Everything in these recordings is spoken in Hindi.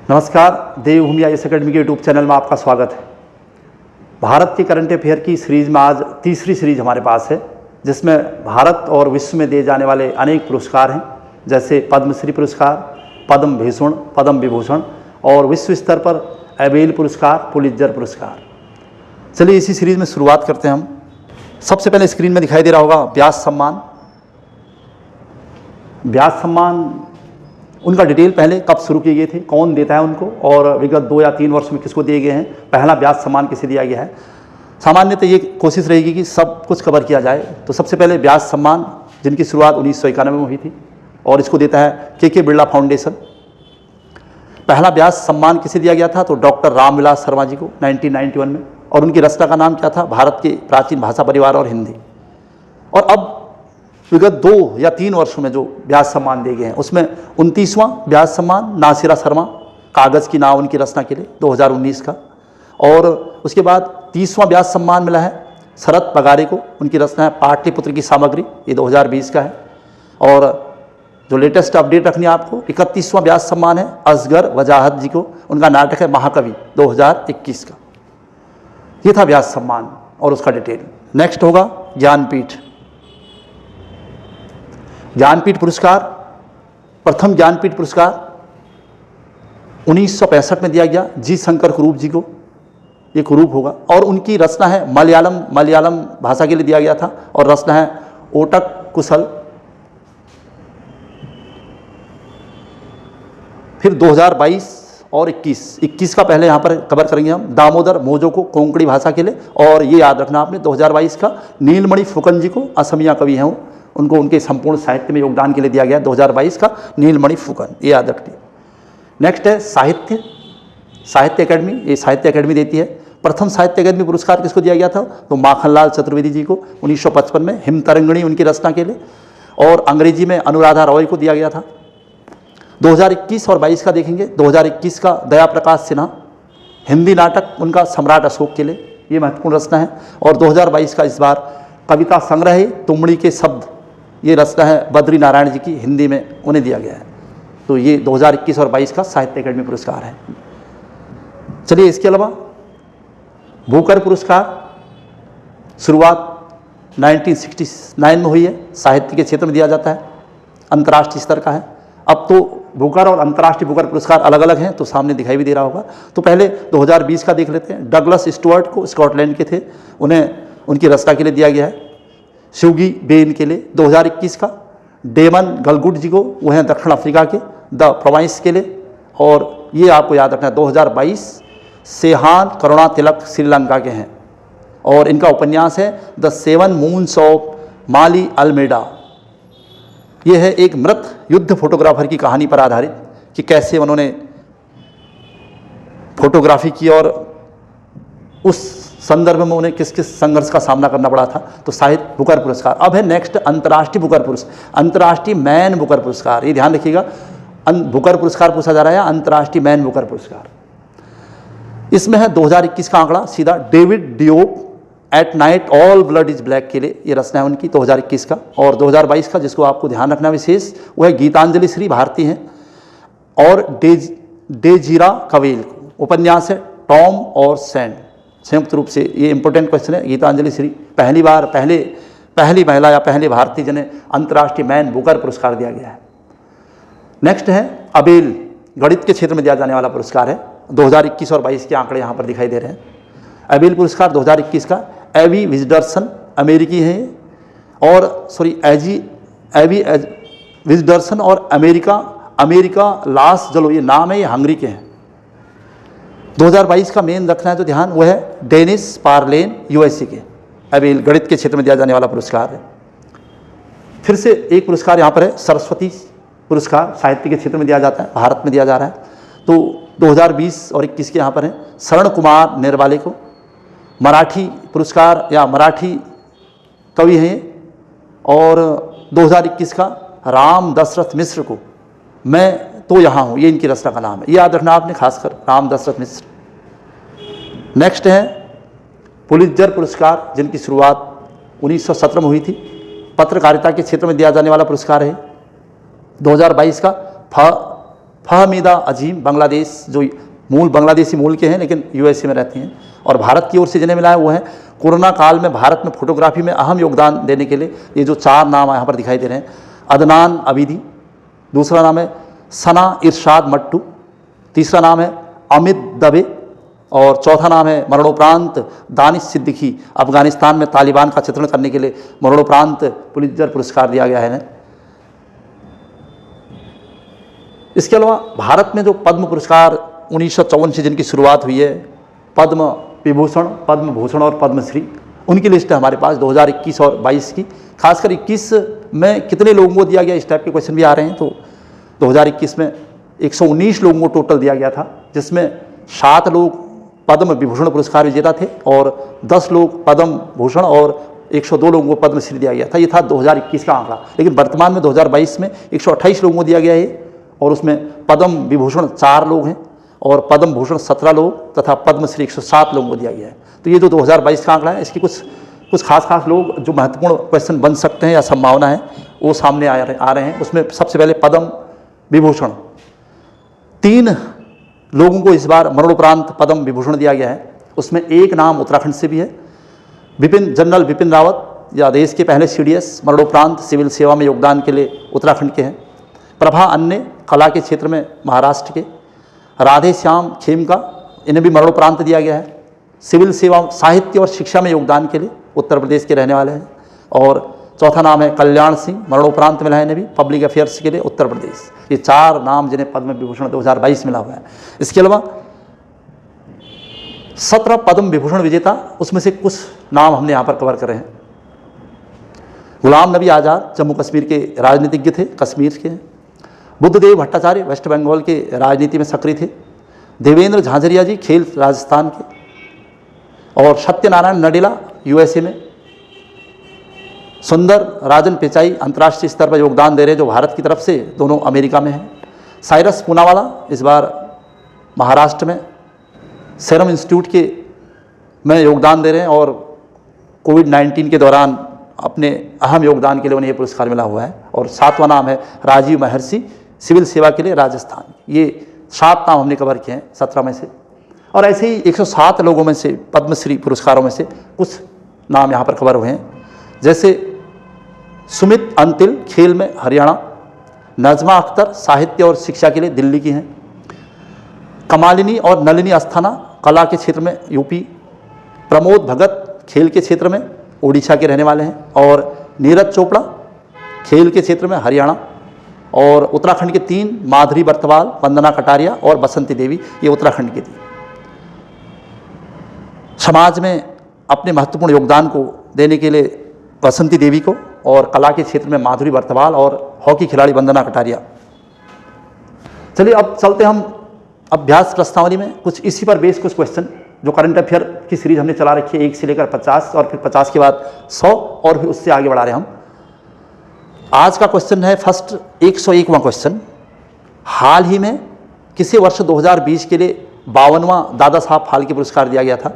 नमस्कार, देवभूमि आईएएस अकेडमी के यूट्यूब चैनल में आपका स्वागत है। भारत के करंट अफेयर की सीरीज में आज तीसरी सीरीज हमारे पास है, जिसमें भारत और विश्व में दिए जाने वाले अनेक पुरस्कार हैं, जैसे पद्मश्री पुरस्कार, पद्म भूषण, पद्म विभूषण और विश्व स्तर पर एबेल पुरस्कार, पुलित्जर पुरस्कार। चलिए इसी सीरीज में शुरुआत करते हैं हम। सबसे पहले स्क्रीन में दिखाई दे रहा होगा व्यास सम्मान। व्यास सम्मान उनका डिटेल पहले कब शुरू किए गए थे, कौन देता है उनको और विगत 2 या 3 वर्ष में किसको दिए गए हैं, पहला व्यास सम्मान किसे दिया गया है। सामान्यतः ये कोशिश रहेगी कि सब कुछ कवर किया जाए। तो सबसे पहले व्यास सम्मान, जिनकी शुरुआत 1991 में हुई थी और इसको देता है के बिरला फाउंडेशन। पहला व्यास सम्मान किसे दिया गया था, तो डॉक्टर रामविलास शर्मा जी को 1991 में, और उनकी रचना का नाम क्या था, भारत के प्राचीन भाषा परिवार और हिंदी। और अब विगत 2 या 3 वर्षों में जो व्यास सम्मान दिए गए हैं, उसमें 29वां व्यास सम्मान नासिरा शर्मा, कागज़ की नाव उनकी रचना के लिए 2019 का। और उसके बाद 30वां व्यास सम्मान मिला है शरद पगारे को, उनकी रचना है पाटलिपुत्र की सामग्री, ये 2020 का है। और जो लेटेस्ट अपडेट रखनी है आपको, 31वां व्यास सम्मान है असगर वजाहत जी को, उनका नाटक है महाकवि 2021 का। ये था व्यास सम्मान और उसका डिटेल। नेक्स्ट होगा ज्ञानपीठ। ज्ञानपीठ पुरस्कार, प्रथम ज्ञानपीठ पुरस्कार 1965 में दिया गया जी शंकर कुरूप जी को, ये कुरूप होगा, और उनकी रचना है मलयालम भाषा के लिए दिया गया था, और रचना है ओटक कुशल। फिर 2022 और 21 का पहले यहाँ पर कवर करेंगे हम, दामोदर मोजो को कोंकणी भाषा के लिए, और ये याद रखना आपने 2022 का नीलमणि फुकन जी को, असमिया कवि हैं उनको उनके संपूर्ण साहित्य में योगदान के लिए दिया गया 2022 का नीलमणि फुकन, ये याद रखिए। नेक्स्ट है साहित्य अकेडमी। ये साहित्य अकेडमी देती है। प्रथम साहित्य अकेडमी पुरस्कार किसको दिया गया था, तो माखनलाल चतुर्वेदी जी को 1955 में, हिमतरंगिणी उनकी रचना के लिए, और अंग्रेजी में अनुराधा रॉय को दिया गया था। 2021 और 22 का देखेंगे। 2021 का दया प्रकाश सिन्हा, हिंदी नाटक उनका सम्राट अशोक के लिए, ये महत्वपूर्ण रचना है। और 2022 का इस बार कविता संग्रह तुमड़ी के शब्द, ये रचना है बद्री नारायण जी की, हिंदी में उन्हें दिया गया है। तो ये 2021 और 22 का साहित्य अकेडमी पुरस्कार है। चलिए इसके अलावा बुकर पुरस्कार, शुरुआत 1969 में हुई है, साहित्य के क्षेत्र में दिया जाता है, अंतर्राष्ट्रीय स्तर का है। अब तो बुकर और अंतर्राष्ट्रीय बुकर पुरस्कार अलग अलग हैं, तो सामने दिखाई भी दे रहा होगा। तो पहले 2020 का देख लेते हैं। डगलस स्टुअर्ट को, स्कॉटलैंड के थे, उन्हें उनकी रचना के लिए दिया गया है। शिवगी बेन के लिए 2021 का। डेमन गलगुड जी को, वो हैं दक्षिण अफ्रीका के, द प्रोवाइंस के लिए। और ये आपको याद रखना है 2022 सेहान करुणा तिलक श्रीलंका के हैं, और इनका उपन्यास है the 7 moons of Maali Almeida. ये है एक मृत युद्ध फोटोग्राफर की कहानी पर आधारित, कि कैसे उन्होंने फोटोग्राफी की और उस संदर्भ में उन्हें किस किस संघर्ष का सामना करना पड़ा था। तो साहित्य बुकर पुरस्कार। अब है नेक्स्ट अंतर्राष्ट्रीय बुकर पुरस्कार, अंतर्राष्ट्रीय मैन बुकर पुरस्कार। ये ध्यान रखिएगा, बुकर पुरस्कार पूछा जा रहा है, अंतर्राष्ट्रीय मैन बुकर पुरस्कार। इसमें है 2021 का आंकड़ा सीधा, David Diop at night all blood is black के लिए, ये रचना है उनकी 2021 का। और 2022 का जिसको आपको ध्यान रखना विशेष, वो है गीतांजलि श्री भारती हैं, और डेजीरा कवेल को, उपन्यास है टॉम और सैंड। संयुक्त रूप से ये इंपॉर्टेंट क्वेश्चन है। गीतांजलि श्री पहली महिला या पहले भारतीय जिन्हें अंतर्राष्ट्रीय मैन बुकर पुरस्कार दिया गया है। नेक्स्ट है अबेल, गणित के क्षेत्र में दिया जाने वाला पुरस्कार है। 2021 और 22 के आंकड़े यहाँ पर दिखाई दे रहे हैं। अबेल पुरस्कार 2021 का, एवी विजडर्सन अमेरिकी हैं, और एवी विजडर्सन और अमेरिका लास जलो, ये नाम है, ये हंगरी के हैं। 2022 का मेन रखना है तो ध्यान, वो है डेनिस पार्लेन यूएसए के। अबेल गणित के क्षेत्र में दिया जाने वाला पुरस्कार है। फिर से एक पुरस्कार यहाँ पर है सरस्वती पुरस्कार, साहित्य के क्षेत्र में दिया जाता है, भारत में दिया जा रहा है। तो 2020 और 21 के यहाँ पर हैं शरण कुमार नेरवाले को, मराठी पुरस्कार या मराठी कवि हैं। और 2021 का राम दशरथ मिश्र को, मैं तो यहाँ हूँ, ये इनकी रचना का नाम है, ये याद रखना आपने खासकर, राम दशरथ मिश्र। नेक्स्ट है पुलित्जर पुरस्कार, जिनकी शुरुआत 1917 में हुई थी, पत्रकारिता के क्षेत्र में दिया जाने वाला पुरस्कार है। 2022 का फहमीदा अजीम, बांग्लादेश, जो मूल बांग्लादेशी मूल के हैं लेकिन यूएसए में रहती हैं। और भारत की ओर से जिन्हें मिला है वो है कोरोना काल में भारत में फोटोग्राफी में अहम योगदान देने के लिए ये जो 4 नाम यहाँ पर दिखाई दे रहे हैं, अदनान अबीदी, दूसरा नाम है सना इरशाद मट्टू, तीसरा नाम है अमित दबे और चौथा नाम है मरणोपरांत दानिश सिद्दीकी। अफगानिस्तान में तालिबान का चित्रण करने के लिए मरणोपरांत पुलित्जर पुरस्कार दिया गया है इन्हें। इसके अलावा भारत में जो पद्म पुरस्कार 1954 से जिनकी शुरुआत हुई है, पद्म विभूषण, पद्म भूषण और पद्मश्री, उनकी लिस्ट है हमारे पास 2021 और 22 की। खासकर 21 में कितने लोगों को दिया गया, इस टाइप के क्वेश्चन भी आ रहे हैं। तो 2021 में 119 लोगों को टोटल दिया गया था, जिसमें 7 लोग पद्म विभूषण पुरस्कार विजेता थे और 10 लोग पद्म भूषण और 102 लोगों को पद्मश्री दिया गया था। ये था 2021 का आंकड़ा। लेकिन वर्तमान में 2022 में 128 लोगों को दिया गया है और उसमें पद्म विभूषण 4 लोग हैं और पद्म भूषण 17 लोग तथा पद्मश्री 107 लोगों को दिया गया है। तो ये जो 2022 का आंकड़ा है, इसकी कुछ खास लोग जो महत्वपूर्ण क्वेश्चन बन सकते हैं या संभावना है वो सामने आ रहे हैं। उसमें सबसे पहले पद्म विभूषण 3 लोगों को इस बार मरणोपरांत पद्म विभूषण दिया गया है। उसमें एक नाम उत्तराखंड से भी है, जनरल विपिन रावत, या देश के पहले सीडीएस, मरणोपरांत सिविल सेवा में योगदान के लिए उत्तराखंड के हैं। प्रभा अन्य, कला के क्षेत्र में महाराष्ट्र के। राधे श्याम खेमका, इन्हें भी मरणोपरांत दिया गया है। सिविल सेवा, साहित्य और शिक्षा में योगदान के लिए उत्तर प्रदेश के रहने वाले हैं। और चौथा नाम है कल्याण सिंह, मरणोपरांत मिला है इन्हें भी, पब्लिक अफेयर्स के लिए उत्तर प्रदेश। ये 4 नाम जिन्हें पद्म विभूषण 2022 मिला हुआ है। इसके अलावा 17 पद्म विभूषण विजेता, उसमें से कुछ नाम हमने यहाँ पर कवर करे हैं। गुलाम नबी आज़ाद जम्मू कश्मीर के राजनीतिज्ञ थे, कश्मीर के। बुद्धदेव भट्टाचार्य वेस्ट बंगाल के राजनीति में सक्रिय थे। देवेंद्र झांझरिया जी खेल राजस्थान के। और सत्यनारायण नडेला यूएसए में। सुंदर राजन पिचाई अंतर्राष्ट्रीय स्तर पर योगदान दे रहे हैं जो भारत की तरफ से, दोनों अमेरिका में हैं। साइरस पूनावाला इस बार महाराष्ट्र में सेरम इंस्टीट्यूट के में योगदान दे रहे हैं और कोविड-19 के दौरान अपने अहम योगदान के लिए उन्हें ये पुरस्कार मिला हुआ है। और 7वां नाम है राजीव महर्षि, सिविल सेवा के लिए राजस्थान। ये 7 नाम हमने कवर किए हैं 17 में से। और ऐसे ही 107 लोगों में से पद्मश्री पुरस्कारों में से कुछ नाम यहाँ पर कवर हुए हैं, जैसे सुमित अंतिल खेल में हरियाणा, नजमा अख्तर साहित्य और शिक्षा के लिए दिल्ली की हैं, कमालिनी और नलिनी अस्थाना कला के क्षेत्र में यूपी, प्रमोद भगत खेल के क्षेत्र में ओडिशा के रहने वाले हैं, और नीरज चोपड़ा खेल के क्षेत्र में हरियाणा, और उत्तराखंड के 3 माधुरी बर्तवाल, वंदना कटारिया और बसंती देवी, ये उत्तराखंड की थी। समाज में अपने महत्वपूर्ण योगदान को देने के लिए बसंती देवी को, और कला के क्षेत्र में माधुरी बर्तवाल और हॉकी खिलाड़ी वंदना कटारिया। चलिए अब चलते हम अभ्यास प्रश्नावली में। कुछ इसी पर बेस कुछ क्वेश्चन जो करंट अफेयर की सीरीज हमने चला रखी है 1 से लेकर 50 और फिर 50 के बाद 100 और फिर उससे आगे बढ़ा रहे हम। आज का क्वेश्चन है फर्स्ट 101वां क्वेश्चन। हाल ही में किसी वर्ष 2020 के लिए 52वां दादा साहब फाल्के पुरस्कार दिया गया था?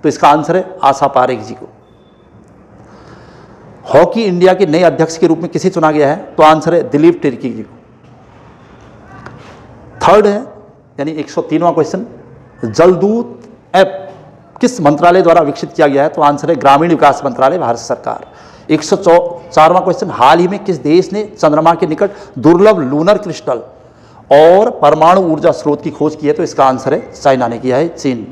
तो इसका आंसर है आशा पारेख जी को। हॉकी इंडिया के नए अध्यक्ष के रूप में किसे चुना गया है? तो आंसर है दिलीप तिर्की जी को। थर्ड है यानी 103वां क्वेश्चन, जलदूत ऐप किस मंत्रालय द्वारा विकसित किया गया है? तो आंसर है ग्रामीण विकास मंत्रालय, भारत सरकार। 104वां क्वेश्चन, हाल ही में किस देश ने चंद्रमा के निकट दुर्लभ लूनर क्रिस्टल और परमाणु ऊर्जा स्रोत की खोज की है? तो इसका आंसर है चाइना ने किया है, चीन।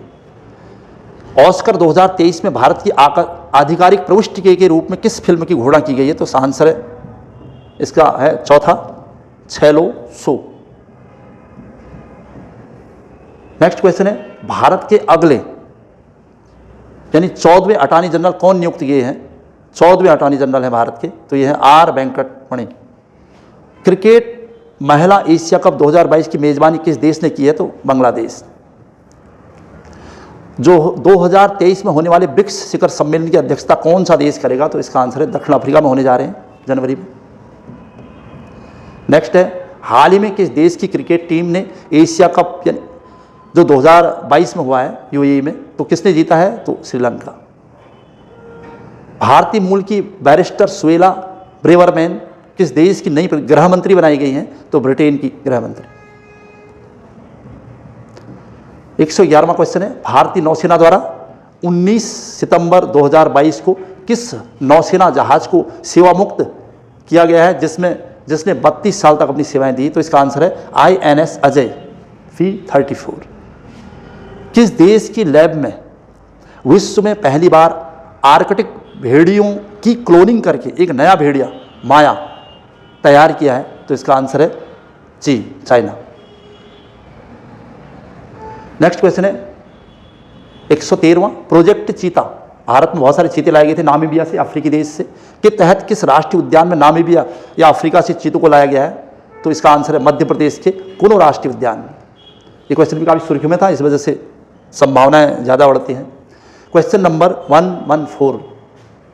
ऑस्कर 2023 में भारत की आधिकारिक प्रविष्टि के रूप में किस फिल्म की घोषणा की गई है? तो आंसर है इसका है चौथा, छेलो सो। नेक्स्ट क्वेश्चन है, भारत के अगले यानी 14वें अटॉर्नी जनरल कौन नियुक्त किए हैं? 14वें अटॉर्नी जनरल हैं भारत के, तो ये है आर वेंकटमणि। क्रिकेट महिला एशिया कप 2022 की मेजबानी किस देश ने की है? तो बांग्लादेश। जो 2023 में होने वाले ब्रिक्स शिखर सम्मेलन की अध्यक्षता कौन सा देश करेगा? तो इसका आंसर है दक्षिण अफ्रीका में होने जा रहे हैं जनवरी में। नेक्स्ट है, हाल ही में किस देश की क्रिकेट टीम ने एशिया कप जो 2022 में हुआ है यूएई में, तो किसने जीता है? तो श्रीलंका। भारतीय मूल की बैरिस्टर सुएला ब्रेवरमैन किस देश की नई गृह मंत्री बनाई गई हैं? तो ब्रिटेन की गृह मंत्री। 111वां क्वेश्चन है, भारतीय नौसेना द्वारा 19 सितंबर 2022 को किस नौसेना जहाज को सेवा मुक्त किया गया है जिसने 32 साल तक अपनी सेवाएं दी? तो इसका आंसर है INS अजय V34। किस देश की लैब में विश्व में पहली बार आर्कटिक भेड़ियों की क्लोनिंग करके एक नया भेड़िया माया तैयार किया है? तो इसका आंसर है चीन, चाइना। नेक्स्ट क्वेश्चन है 113वां, प्रोजेक्ट चीता, भारत में बहुत सारे चीते लाए गए थे नामीबिया से, अफ्रीकी देश से, के तहत किस राष्ट्रीय उद्यान में नामीबिया या अफ्रीका से चीतों को लाया गया है? तो इसका आंसर है मध्य प्रदेश के कुनो राष्ट्रीय उद्यान में। ये क्वेश्चन भी काफ़ी सुर्खियों में था, इस वजह से संभावनाएं ज़्यादा बढ़ती हैं। क्वेश्चन नंबर 114,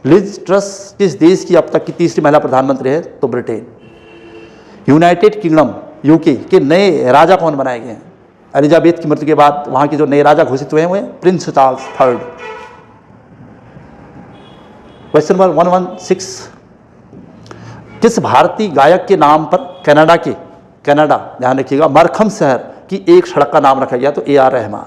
लिज ट्रस किस देश की अब तक की तीसरी महिला प्रधानमंत्री है? तो ब्रिटेन। यूनाइटेड किंगडम UK के नए राजा कौन बनाए गए हैं? एलिजाबेथ की मृत्यु के बाद वहाँ के जो नए राजा घोषित हुए हैं वो हैं Prince Charles III। Question number 116, किस भारतीय गायक के नाम पर कनाडा ध्यान रखिएगा मरखम शहर की एक सड़क का नाम रखा गया? तो AR रहमान।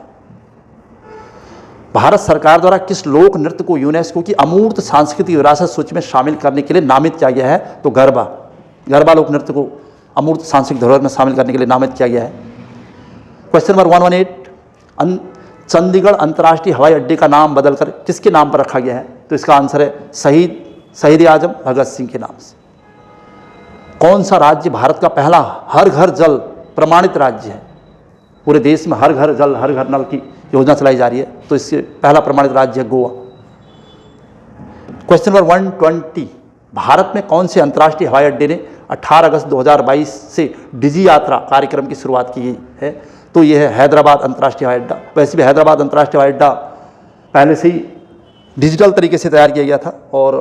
भारत सरकार द्वारा किस लोक नृत्य को यूनेस्को की अमूर्त सांस्कृतिक विरासत सूची में शामिल करने के लिए नामित किया गया है? तो गरबा लोक नृत्य को अमूर्त सांस्कृतिक धरोहर में शामिल करने के लिए नामित किया गया है। क्वेश्चन नंबर 118, चंडीगढ़ अंतर्राष्ट्रीय हवाई अड्डे का नाम बदलकर किसके नाम पर रखा गया है? तो इसका आंसर है शहीद आजम भगत सिंह के नाम से। कौन सा राज्य भारत का पहला हर घर जल प्रमाणित राज्य है? पूरे देश में हर घर जल हर घर नल की योजना चलाई जा रही है, तो इससे पहला प्रमाणित राज्य है गोवा। क्वेश्चन नंबर 120, भारत में कौन से अंतर्राष्ट्रीय हवाई अड्डे ने 18 अगस्त 2022 से डिजी यात्रा कार्यक्रम की शुरुआत की है? तो यह है हैदराबाद अंतर्राष्ट्रीय हवाई अड्डा। वैसे भी हैदराबाद अंतर्राष्ट्रीय हवाई अड्डा पहले से ही डिजिटल तरीके से तैयार किया गया था और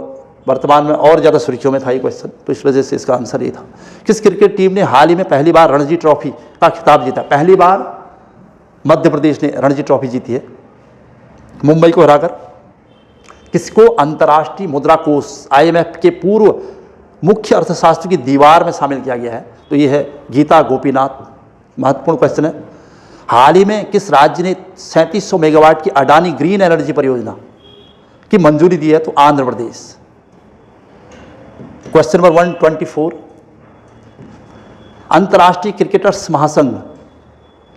वर्तमान में और ज़्यादा सुर्खियों में था ये क्वेश्चन, तो इस वजह से इसका आंसर ये था। किस क्रिकेट टीम ने हाल ही में पहली बार रणजी ट्रॉफी का खिताब जीता? पहली बार मध्य प्रदेश ने रणजी ट्रॉफी जीती है मुंबई को हराकर। किसको अंतर्राष्ट्रीय मुद्रा कोष IMF के पूर्व मुख्य अर्थशास्त्र की दीवार में शामिल किया गया है? तो ये है गीता गोपीनाथ। महत्वपूर्ण क्वेश्चन है, हाल ही में किस राज्य ने 3700 मेगावाट की अडानी ग्रीन एनर्जी परियोजना की मंजूरी दी है? तो आंध्र प्रदेश। क्वेश्चन नंबर 124, अंतर्राष्ट्रीय क्रिकेटर्स महासंघ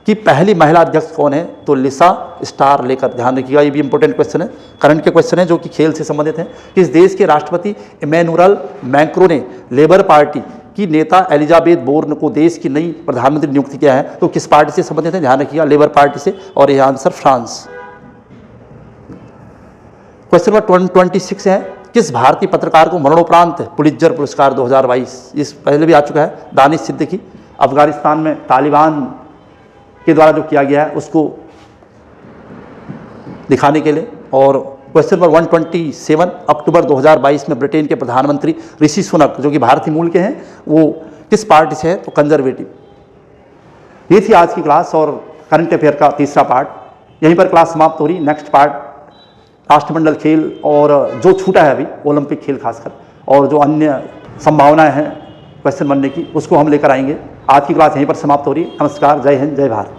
की पहली महिला अध्यक्ष कौन है? तो लिसा स्टार लेकर। ध्यान रखिएगा, ये भी इंपॉर्टेंट क्वेश्चन है, करंट के क्वेश्चन है जो कि खेल से संबंधित हैं। किस देश के राष्ट्रपति इमैनुअल मैक्रों ने लेबर पार्टी की नेता एलिजाबेथ बोर्न को देश की नई प्रधानमंत्री नियुक्त किया है? तो किस पार्टी से संबंधित है? ध्यान रखिएगा, लेबर पार्टी से, और यह आंसर फ्रांस। क्वेश्चन नंबर 126 है, किस भारतीय पत्रकार को मरणोपरांत पुलित्जर पुरस्कार 2022, इस पहले भी आ चुका है, दानिश सिद्दीकी, अफगानिस्तान में तालिबान के द्वारा जो किया गया है उसको दिखाने के लिए। और क्वेश्चन नंबर 127, अक्टूबर 2022 में ब्रिटेन के प्रधानमंत्री ऋषि सुनक जो कि भारतीय मूल के हैं वो किस पार्टी से है? तो कंजर्वेटिव। ये थी आज की क्लास और करंट अफेयर का तीसरा पार्ट। यहीं पर क्लास समाप्त हो रही। नेक्स्ट पार्ट राष्ट्रमंडल खेल और जो छूटा है अभी ओलंपिक खेल खासकर, और जो अन्य संभावनाएं हैं क्वेश्चन बनने की, उसको हम लेकर आएंगे। आज की क्लास यहीं पर समाप्त हो रही है। नमस्कार, जय हिंद, जय भारत।